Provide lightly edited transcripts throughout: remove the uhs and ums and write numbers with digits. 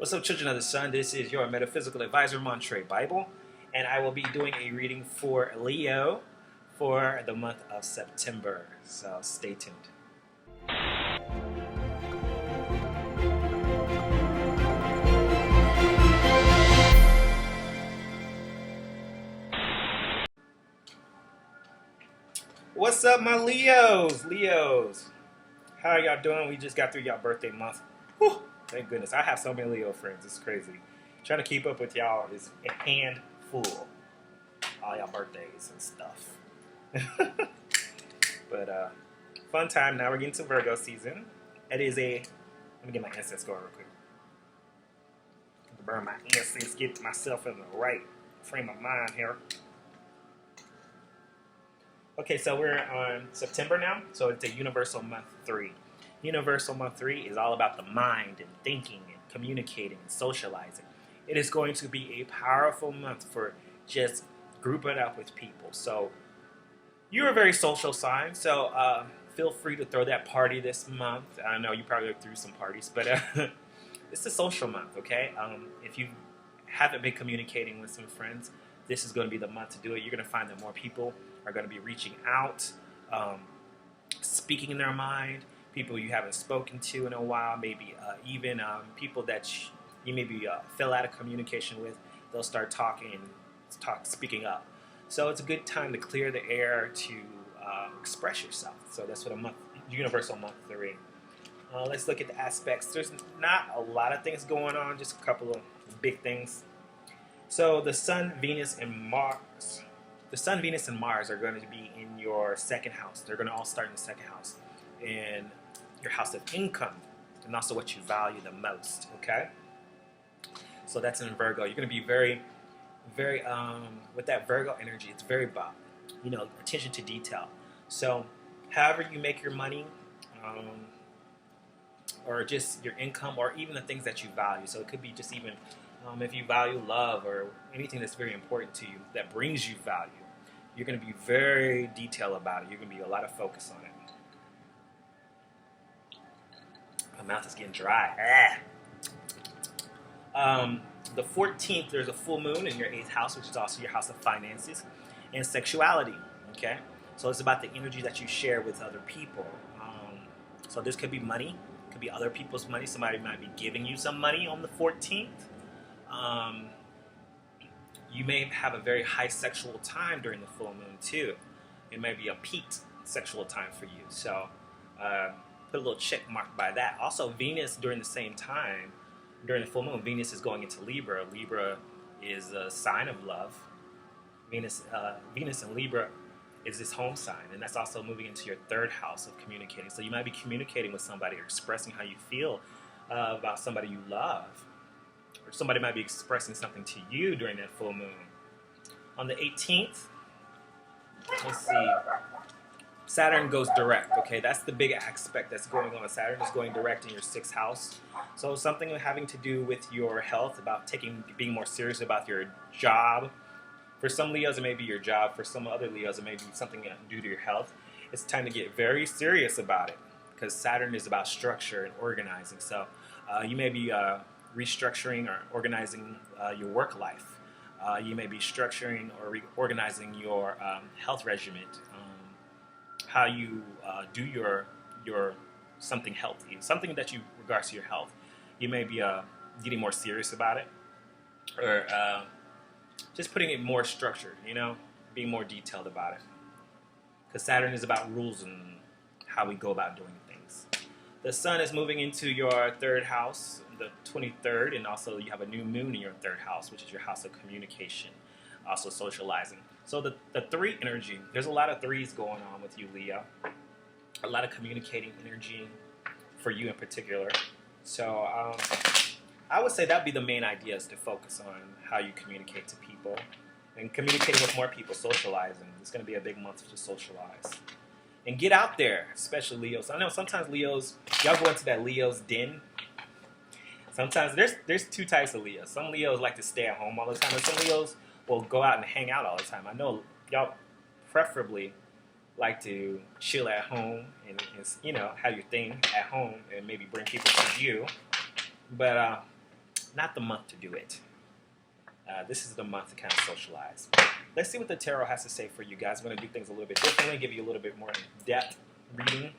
What's up, children of the sun? This is your metaphysical advisor, Montre Bible, and I will be doing a reading for Leo for the month of September. So stay tuned. What's up, my Leos? How are y'all doing? We just got through y'all birthday month. Whew, thank goodness. I have so many Leo friends. It's crazy. Trying to keep up with y'all is a handful. All y'all birthdays and stuff. But fun time. Now we're getting to Virgo season. It is a... Let me get my incense going real quick. Burn my incense, get myself in the right frame of mind here. Okay, so we're on September now, so it's a universal month 3. Universal month 3 is all about the mind and thinking and communicating and socializing. It is going to be a powerful month for just grouping up with people. So you're a very social sign, so feel free to throw that party this month. I know you probably threw some parties, but it's a social month, okay? If you haven't been communicating with some friends, this is going to be the month to do it. You're going to find that more people are going to be reaching out, speaking in their mind, people you haven't spoken to in a while, maybe even people that you maybe fell out of communication with. They'll start talking and speaking up. So it's a good time to clear the air to express yourself. So that's what a month, universal month 3. Let's look at the aspects. There's not a lot of things going on, just a couple of big things. So the Sun, Venus, and Mars. The Sun, Venus, and Mars are going to be in your second house. They're going to all start in the second house. In your house of income, and also what you value the most, okay? So that's in Virgo. You're going to be very, with that Virgo energy, it's very about, attention to detail. So however you make your money, or just your income, or even the things that you value. So it could be just even if you value love or anything that's very important to you that brings you value, you're going to be very detailed about it. You're going to be a lot of focus on it. My mouth is getting dry. The 14th, there's a full moon in your 8th house, which is also your house of finances and sexuality. Okay, so it's about the energy that you share with other people. So this could be money, could be other people's money. Somebody might be giving you some money on the 14th. You may have a very high sexual time during the full moon too. It may be a peaked sexual time for you. So put a little check mark by that. Also, Venus during the same time, during the full moon, Venus is going into Libra. Libra is a sign of love. Venus in Libra is this home sign, and that's also moving into your 3rd house of communicating. So you might be communicating with somebody or expressing how you feel about somebody you love. Or somebody might be expressing something to you during that full moon. On the 18th, let's see, Saturn goes direct. Okay, that's the big aspect that's going on. Saturn is going direct in your 6th house. So something having to do with your health, about being more serious about your job. For some Leos, it may be your job. For some other Leos, it may be something due to your health. It's time to get very serious about it, because Saturn is about structure and organizing. So you may be restructuring or organizing your work life. You may be structuring or reorganizing your health regimen, how you do your something healthy, something that you regards to your health. You may be getting more serious about it, or just putting it more structured, being more detailed about it. Because Saturn is about rules and how we go about doing things. The Sun is moving into your 3rd house, the 23rd, and also you have a new moon in your 3rd house, which is your house of communication, also socializing. So the 3 energy, there's a lot of 3s going on with you, Leo. A lot of communicating energy for you in particular. So I would say that'd be the main idea, is to focus on how you communicate to people and communicating with more people, socializing. It's going to be a big month to socialize. And get out there, especially Leos. I know sometimes Leos, y'all go into that Leo's den. Sometimes there's 2 types of Leos. Some Leos like to stay at home all the time, and some Leos will go out and hang out all the time. I know y'all preferably like to chill at home and have your thing at home and maybe bring people to you. But not the month to do it. This is the month to kind of socialize. Let's see what the tarot has to say for you guys. I'm going to do things a little bit differently, give you a little bit more in-depth reading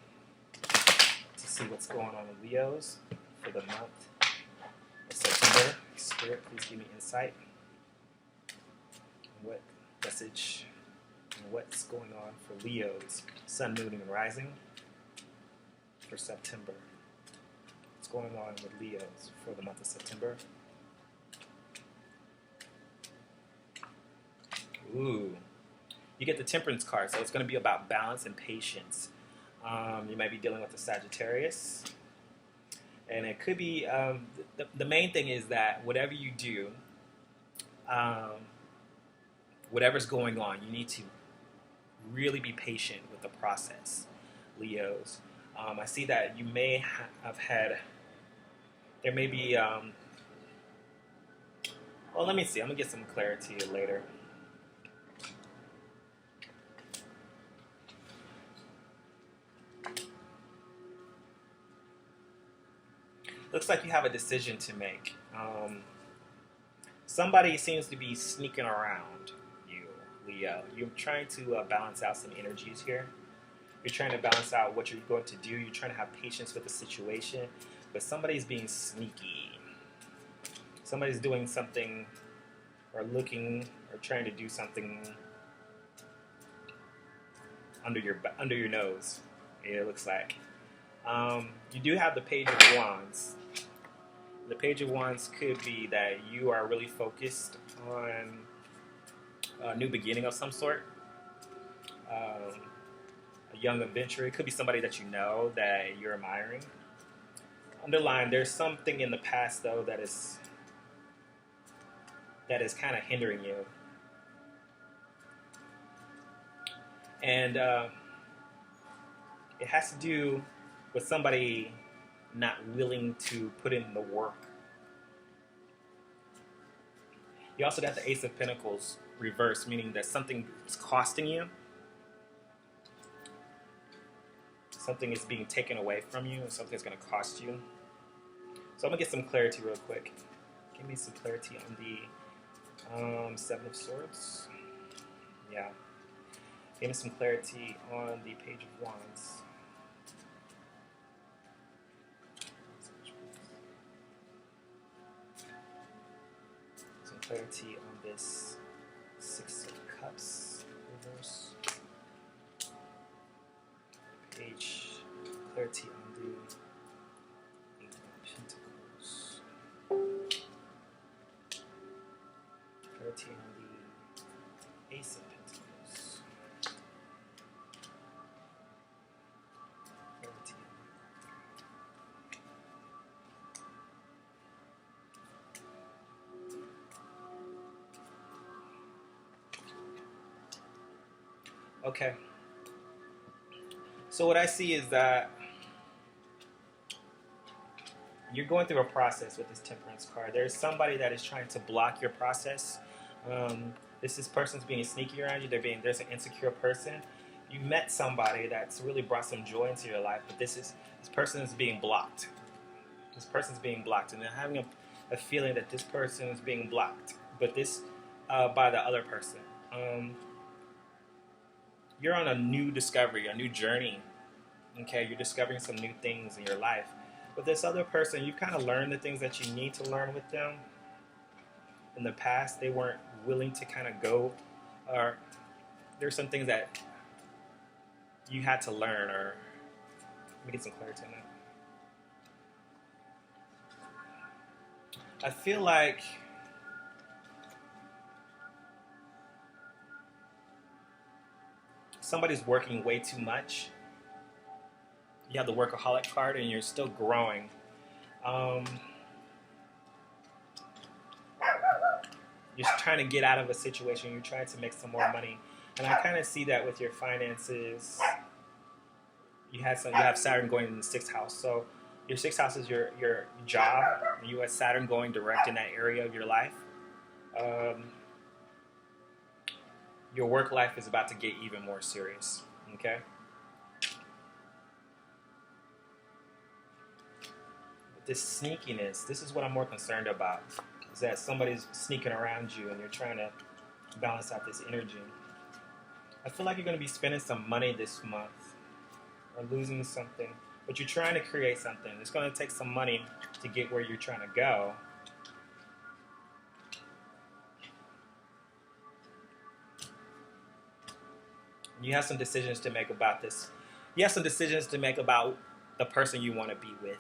to see what's going on with Leos for the month of September. Spirit, please give me insight on what message and what's going on for Leos, Sun, Moon, and Rising for September. What's going on with Leos for the month of September? Ooh, you get the Temperance card, so it's going to be about balance and patience. You might be dealing with a Sagittarius, and it could be the main thing is that whatever you do, whatever's going on, you need to really be patient with the process, Leos. I see that you may have had, there may be, well, let me see. I'm going to get some clarity later. Looks like you have a decision to make. Somebody seems to be sneaking around you, Leo. You're trying to balance out some energies here. You're trying to balance out what you're going to do. You're trying to have patience with the situation. But somebody's being sneaky. Somebody's doing something or looking or trying to do something under your nose, it looks like. You do have the Page of Wands. The Page of Wands could be that you are really focused on a new beginning of some sort. A young adventurer. It could be somebody that you know that you're admiring. Underline, there's something in the past, though, that is kind of hindering you. And it has to do with somebody not willing to put in the work. You also got the Ace of Pentacles reversed, meaning that something is costing you. Something is being taken away from you, and something's going to cost you. So I'm going to get some clarity real quick. Give me some clarity on the Seven of Swords. Yeah. Give me some clarity on the Page of Wands. Some clarity on this Six of Cups reverse. Page, clarity on the Eight of Pentacles. Clarity on the Ace of Pentacles. Clarity on okay. So what I see is that you're going through a process with this Temperance card. There's somebody that is trying to block your process. This person's being sneaky around you. There's an insecure person. You met somebody that's really brought some joy into your life, but this person is being blocked. This person's being blocked, and they're having a feeling that this person is being blocked, but this by the other person. You're on a new discovery, a new journey. Okay, you're discovering some new things in your life. But this other person, you've kind of learned the things that you need to learn with them. In the past, they weren't willing to kind of go, or there's some things that you had to learn, or let me get some clarity on that. I feel like somebody's working way too much. You have the workaholic card and you're still growing. You're trying to get out of a situation. You're trying to make some more money. And I kind of see that with your finances. You have Saturn going in the 6th house. So your 6th house is your job. You have Saturn going direct in that area of your life. Your work life is about to get even more serious. Okay? this sneakiness, this is what I'm more concerned about. Is that somebody's sneaking around you and you're trying to balance out this energy. I feel like you're going to be spending some money this month or losing something, but you're trying to create something. It's going to take some money to get where you're trying to go. You have some decisions to make about this. You have some decisions to make about the person you want to be with.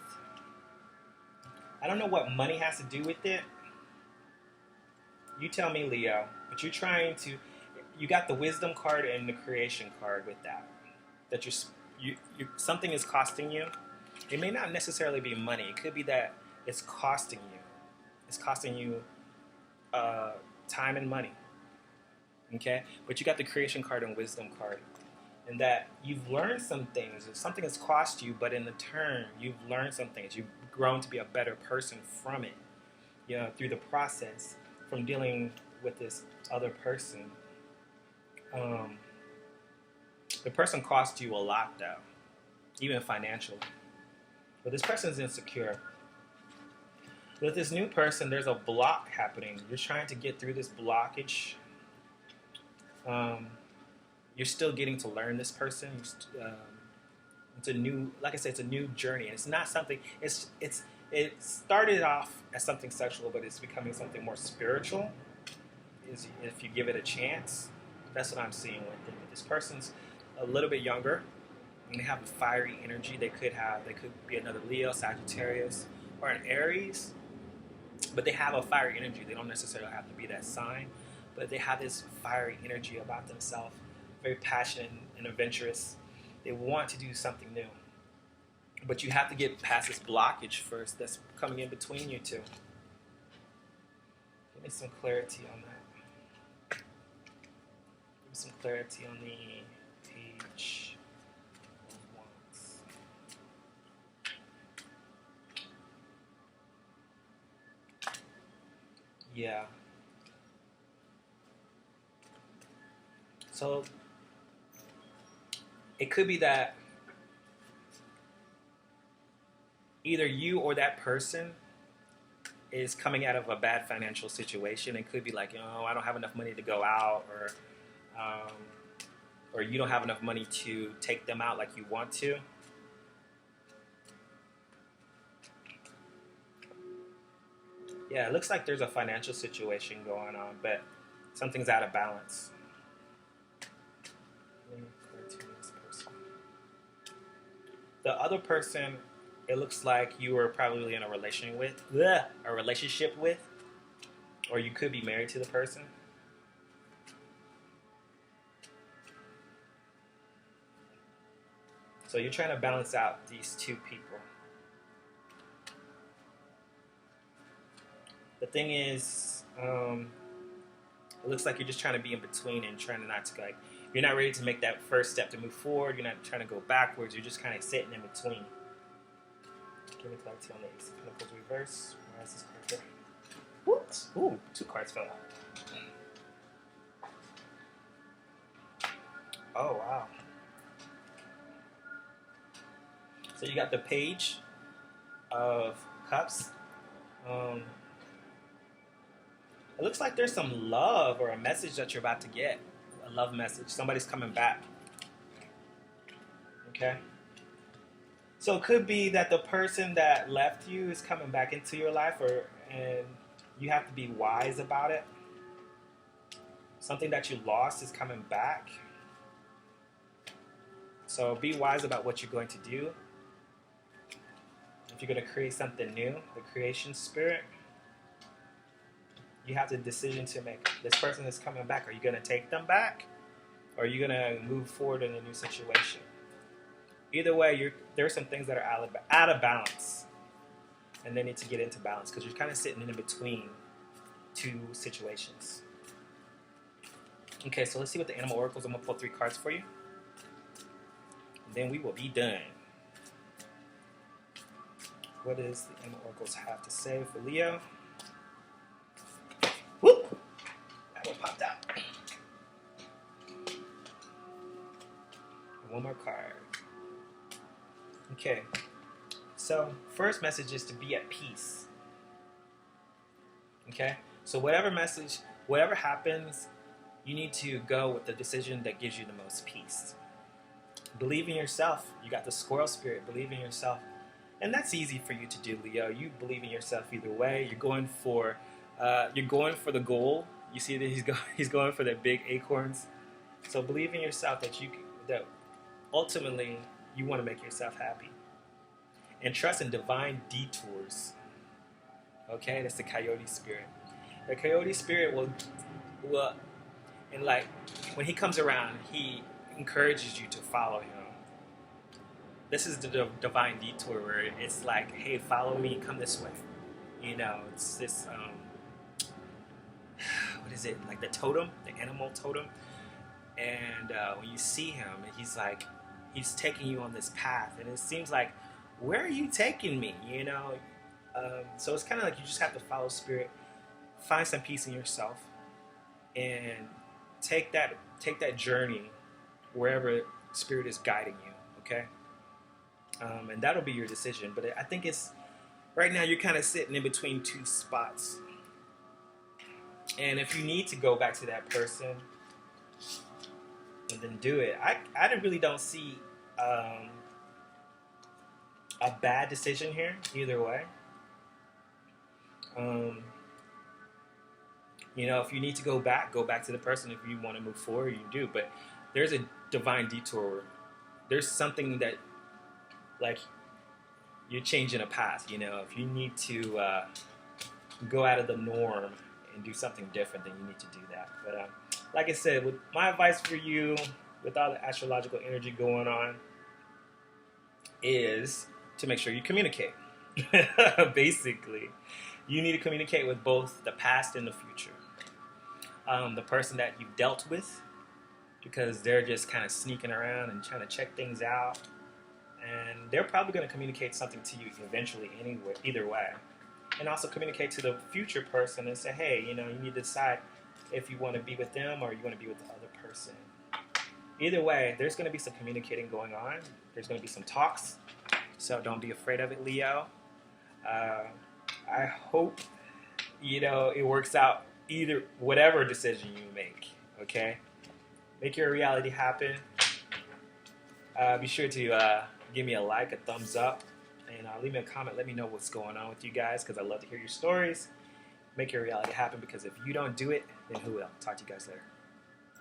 I don't know what money has to do with it. You tell me, Leo. But you're trying to. You got the wisdom card and the creation card with that. That something is costing you. It may not necessarily be money. It could be that it's costing you. It's costing you time and money. Okay? But you got the creation card and wisdom card. And that you've learned some things. Something has cost you, but in the turn, you've learned some things. You've grown to be a better person from it. You know, through the process, from dealing with this other person. The person cost you a lot, though. Even financially. But this person's insecure. With this new person, there's a block happening. You're trying to get through this blockage. You're still getting to learn this person. It's a new, like I said, it's a new journey. And it's not something. It started off as something sexual, but it's becoming something more spiritual. If you give it a chance, that's what I'm seeing with it. This person's a little bit younger, and they have a fiery energy. They could be another Leo, Sagittarius, or an Aries, but they have a fiery energy. They don't necessarily have to be that sign, but they have this fiery energy about themselves. Very passionate and adventurous. They want to do something new. But you have to get past this blockage first that's coming in between you two. Give me some clarity on that. Give me some clarity on the Page of Wands. Yeah. So it could be that either you or that person is coming out of a bad financial situation. It could be like, I don't have enough money to go out, or you don't have enough money to take them out like you want to. Yeah, it looks like there's a financial situation going on, but something's out of balance. The other person, it looks like you were probably in a relationship with, or you could be married to the person. So you're trying to balance out these two people. The thing is, it looks like you're just trying to be in between and trying to not to you're not ready to make that first step to move forward. You're not trying to go backwards. You're just kind of sitting in between. Give me clarity on the Ace of Pentacles reverse. Where is this card here? Whoops. Ooh, 2 cards fell out. Oh, wow. So you got the Page of Cups. It looks like there's some love or a message that you're about to get. A love message. Somebody's coming back. Okay? So it could be that the person that left you is coming back into your life, and you have to be wise about it. Something that you lost is coming back. So be wise about what you're going to do. If you're going to create something new, the creation spirit, you have the decision to make. This person is coming back. Are you going to take them back? Or are you going to move forward in a new situation? Either way, there are some things that are out of balance. And they need to get into balance because you're kind of sitting in between two situations. Okay, so let's see what the animal oracles. I'm going to pull 3 cards for you. And then we will be done. What does the animal oracles have to say for Leo? Whoop! That one popped out. And one more card. Okay. So first message is to be at peace. Okay? So whatever happens, you need to go with the decision that gives you the most peace. Believe in yourself. You got the squirrel spirit. Believe in yourself. And that's easy for you to do, Leo. You believe in yourself either way. You're going for the goal. You see that he's going for the big acorns. So believe in yourself that ultimately you want to make yourself happy. And trust in divine detours. Okay, that's the coyote spirit. The coyote spirit will and like when he comes around, he encourages you to follow him. This is the divine detour where it's like, hey, follow me, come this way. You know, it's this what is it, like the totem, the animal totem. And when you see him, he's taking you on this path, and it seems like, where are you taking me? You know, so it's kind of like you just have to follow spirit, find some peace in yourself, and take that journey wherever spirit is guiding you. Okay, and that'll be your decision. But I think it's right now you're kind of sitting in between two spots, and if you need to go back to that person, and then do it. I really don't see a bad decision here either way. You know, if you need to go back to the person. If you want to move forward, you do. But there's a divine detour. There's something that, like, you're changing a path. You know, if you need to go out of the norm and do something different, then you need to do that. But like I said, with my advice for you, with all the astrological energy going on, is to make sure you communicate. Basically, you need to communicate with both the past and the future. The person that you've dealt with, because they're just kind of sneaking around and trying to check things out, and they're probably going to communicate something to you eventually anyway, either way. And also communicate to the future person and say, hey, you know, you need to decide if you want to be with them or you want to be with the other person. Either way, there's going to be some communicating going on. There's going to be some talks. So don't be afraid of it, Leo. I hope, you know, it works out either whatever decision you make. Okay? Make your reality happen. Be sure to give me a like, a thumbs up, and leave me a comment. Let me know what's going on with you guys, because I love to hear your stories. Make your reality happen, because if you don't do it, then who will? Talk to you guys later.